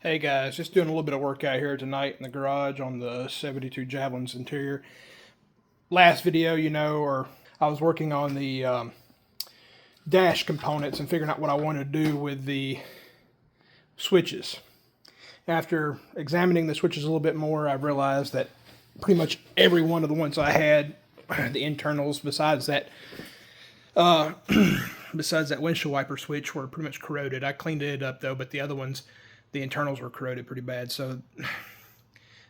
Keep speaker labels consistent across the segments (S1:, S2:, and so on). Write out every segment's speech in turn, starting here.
S1: Hey guys, just doing a little bit of work out here tonight in the garage on the 72 Javelin's interior. Last video, or I was working on the dash components and figuring out what I wanted to do with the switches. After examining the switches a little bit more, I realized that pretty much every one of the ones I had, the internals, besides that windshield wiper switch, were pretty much corroded. I cleaned it up though, but the other ones, the internals were corroded pretty bad, so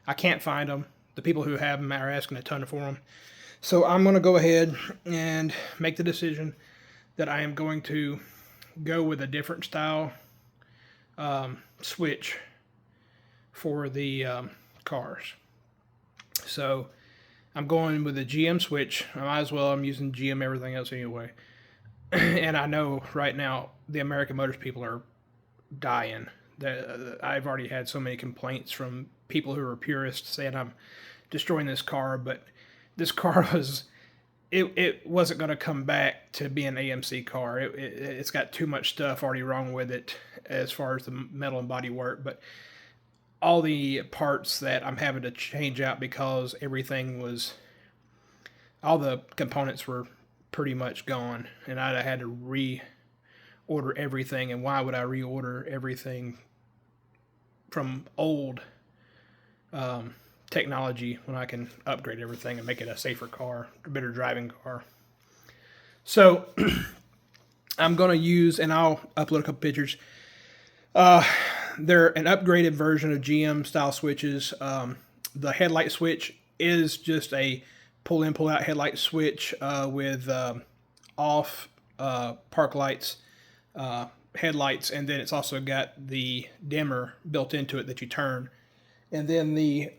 S1: I can't find them. The people who have them are asking a ton for them. So I'm going to go ahead and make the decision that I am going to go with a different style switch for the cars. So I'm going with a GM switch. I might as well. I'm using GM everything else anyway. And I know right now the American Motors people are dying. I've already had so many complaints from people who are purists saying I'm destroying this car, but this car it wasn't going to come back to be an AMC car. It's got too much stuff already wrong with it as far as the metal and body work, but all the parts that I'm having to change out because all the components were pretty much gone, and I had to reorder everything. And why would I reorder everything from old technology when I can upgrade everything and make it a safer car, a better driving car? So I'm going to use, and I'll upload a couple pictures. They're an upgraded version of GM style switches. The headlight switch is just a pull in, pull out headlight switch with off park lights, headlights, and then it's also got the dimmer built into it that you turn. And then the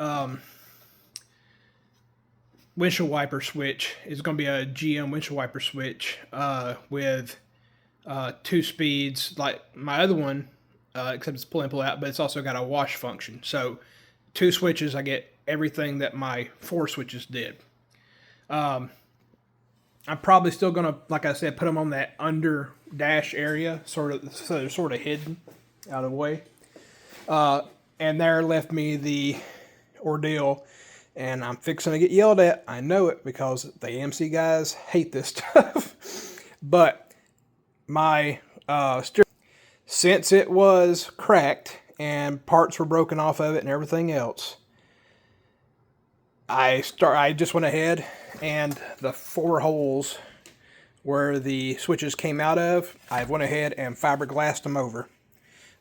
S1: windshield wiper switch is going to be a GM windshield wiper switch with 2 speeds, like my other one, except it's pull in, pull out, but it's also got a wash function. So 2 switches, I get everything that my 4 switches did. I'm probably still going to, like I said, put them on that under dash area, so they're sort of hidden out of the way. And there left me the ordeal, and I'm fixing to get yelled at. I know it because the AMC guys hate this stuff. But my since it was cracked and parts were broken off of it and everything else, I just went ahead and the 4 holes where the switches came out of, I went ahead and fiberglassed them over.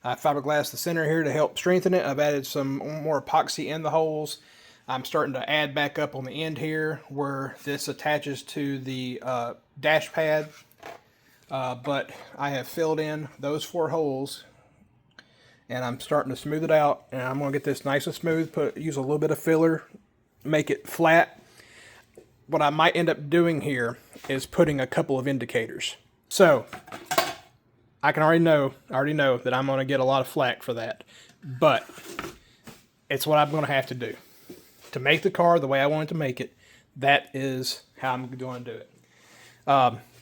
S1: I fiberglassed the center here to help strengthen it. I've added some more epoxy in the holes. I'm starting to add back up on the end here where this attaches to the dash pad. But I have filled in those 4 holes, and I'm starting to smooth it out. And I'm going to get this nice and smooth, use a little bit of filler, make it flat. What I might end up doing here is putting a couple of indicators. So I already know that I'm going to get a lot of flack for that, but it's what I'm going to have to do to make the car the way I wanted to make it. That is how I'm going to do it.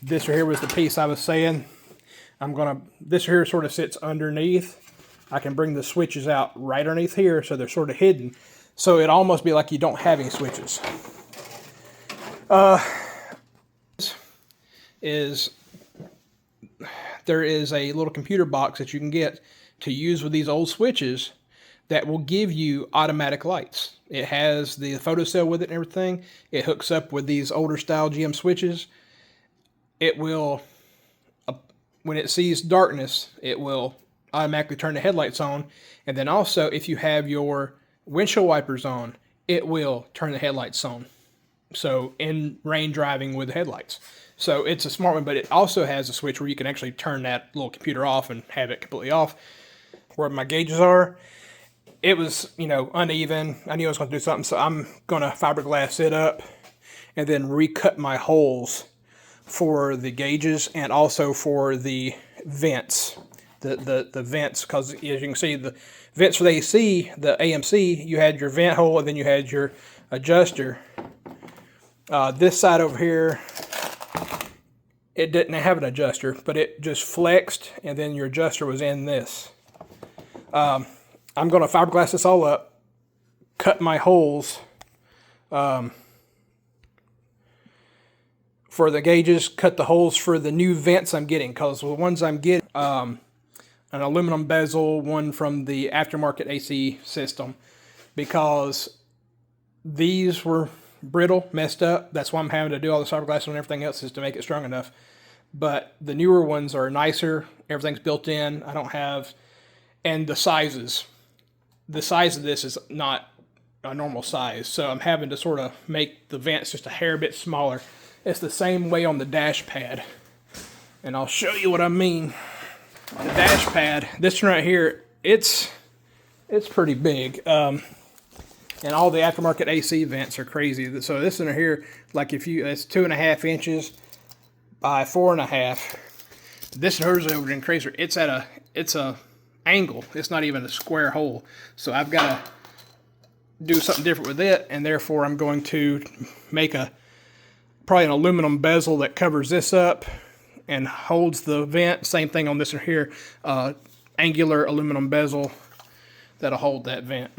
S1: This right here was the piece I was saying. This here sort of sits underneath. I can bring the switches out right underneath here, so they're sort of hidden. So it almost be like you don't have any switches. There is a little computer box that you can get to use with these old switches that will give you automatic lights. It has the photocell with it and everything. It hooks up with these older style GM switches. It will, when it sees darkness, it will automatically turn the headlights on. And then also, if you have your windshield wipers on, it will turn the headlights on. So in rain driving with the headlights. So it's a smart one, but it also has a switch where you can actually turn that little computer off and have it completely off. Where my gauges are, it was, uneven. I knew I was going to do something, so I'm going to fiberglass it up and then recut my holes for the gauges and also for the vents. The vents, because as you can see, the vents for the AC, the AMC, you had your vent hole and then you had your adjuster. This side over here, it didn't have an adjuster, but it just flexed, and then your adjuster was in this. I'm going to fiberglass this all up, cut my holes for the gauges, cut the holes for the new vents I'm getting, because the ones I'm getting, an aluminum bezel, one from the aftermarket AC system, because these were brittle, messed up. That's why I'm having to do all the fiberglass and everything else, is to make it strong enough. But the newer ones are nicer. Everything's built in. I don't have, and the sizes. The size of this is not a normal size, so I'm having to sort of make the vents just a hair bit smaller. It's the same way on the dash pad, and I'll show you what I mean. The dash pad, this one right here, it's pretty big, and all the aftermarket AC vents are crazy. So this one here, like it's 2.5 inches by 4.5. This one is over in crazy. It's a angle. It's not even a square hole. So I've got to do something different with it, and therefore I'm going to make probably an aluminum bezel that covers this up and holds the vent. Same thing on this one here, angular aluminum bezel that'll hold that vent.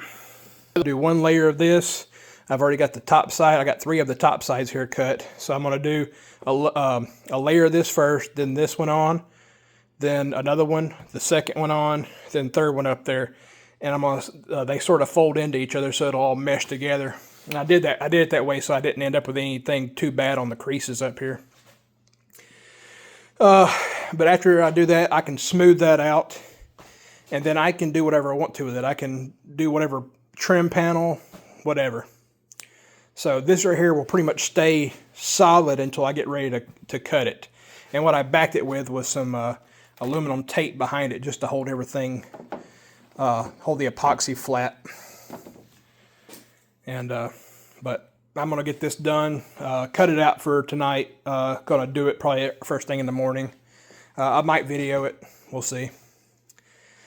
S1: I'll do one layer of this. I've already got the top side. I got 3 of the top sides here cut. So I'm going to do a layer of this first, then this one on, then another one, the second one on, then third one up there. And I'm gonna they sort of fold into each other, so it'll all mesh together. And I did it that way so I didn't end up with anything too bad on the creases up here. But after I do that, I can smooth that out, and then I can do whatever I want to with it. I can do whatever trim panel, whatever. So this right here will pretty much stay solid until I get ready to cut it. And what I backed it with was some aluminum tape behind it, just to hold everything, hold the epoxy flat. And but I'm gonna get this done, cut it out for tonight. Gonna do it probably first thing in the morning. I might video it, we'll see.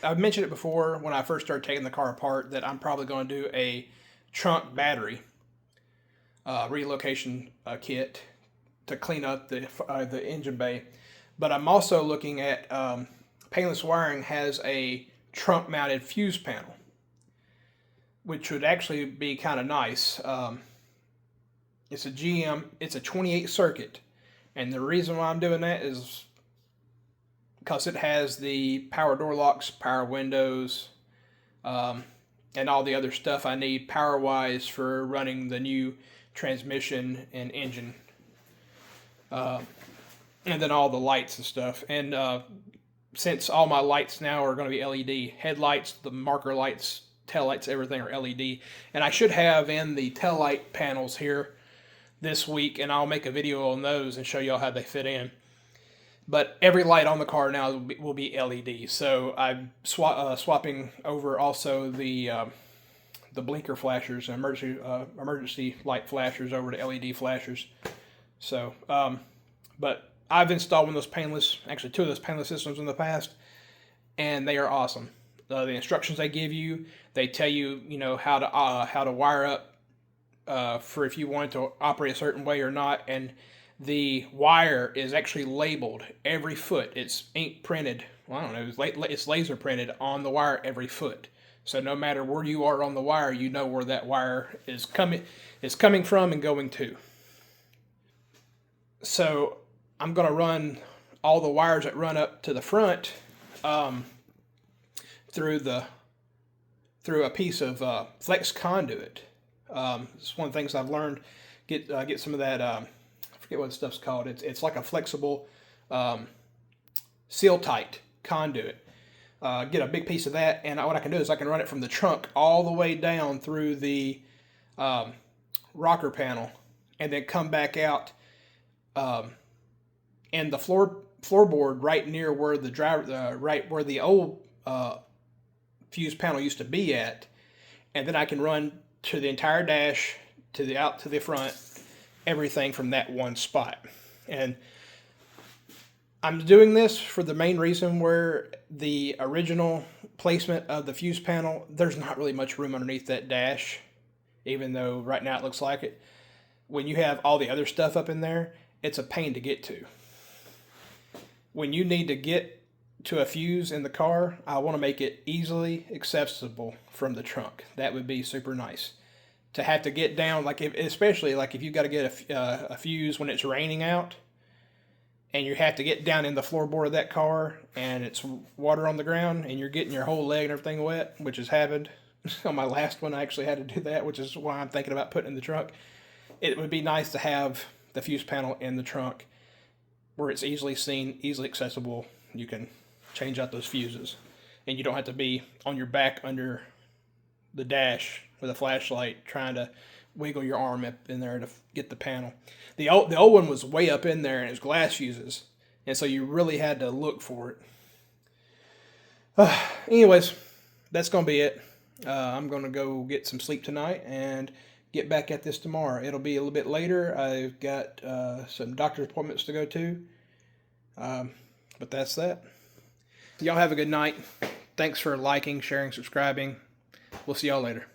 S1: I've mentioned it before when I first started taking the car apart that I'm probably going to do a trunk battery relocation kit to clean up the engine bay. But I'm also looking at Painless Wiring has a trunk mounted fuse panel, which would actually be kind of nice. It's a GM, it's a 28 circuit, and the reason why I'm doing that is because it has the power door locks, power windows, and all the other stuff I need power-wise for running the new transmission and engine. And then all the lights and stuff. And since all my lights now are going to be LED, headlights, the marker lights, tail lights, everything are LED. And I should have in the tail light panels here this week, and I'll make a video on those and show y'all how they fit in. But every light on the car now will be LED. So I'm swapping over also the blinker flashers and emergency light flashers over to LED flashers. So, but I've installed one of those painless, actually 2 of those painless systems in the past, and they are awesome. The instructions they give you, they tell you, how to wire up for if you want to operate a certain way or not, and the wire is actually labeled every foot. It's ink printed. Well, I don't know. It's laser printed on the wire every foot. So no matter where you are on the wire, you know where that wire is coming from and going to. So I'm going to run all the wires that run up to the front through a piece of flex conduit. It's one of the things I've learned. Get some of that. I forget what the stuff's called. It's like a flexible seal tight conduit. Get a big piece of that, and what I can do is I can run it from the trunk all the way down through the rocker panel, and then come back out, and the floorboard right near where the driver, right where the old fuse panel used to be at, and then I can run to the entire dash, out to the front, everything from that one spot. And I'm doing this for the main reason where the original placement of the fuse panel, there's not really much room underneath that dash, even though right now it looks like it. When you have all the other stuff up in there, it's a pain to get to. When you need to get to a fuse in the car, I want to make it easily accessible from the trunk. That would be super nice. To have to get down, like especially like if you got to get a fuse when it's raining out, and you have to get down in the floorboard of that car, and it's water on the ground, and you're getting your whole leg and everything wet, which has happened on my last one. I actually had to do that, which is why I'm thinking about putting it in the trunk. It would be nice to have the fuse panel in the trunk where it's easily seen, easily accessible. You can change out those fuses, and you don't have to be on your back under the dash with a flashlight trying to wiggle your arm up in there to get the panel. The old one was way up in there, and it was glass fuses, and so you really had to look for it. Anyways, that's gonna be it. I'm gonna go get some sleep tonight and get back at this tomorrow. It'll be a little bit later. I've got some doctor's appointments to go to, but that's that. Y'all have a good night. Thanks for liking, sharing, subscribing. We'll see y'all later.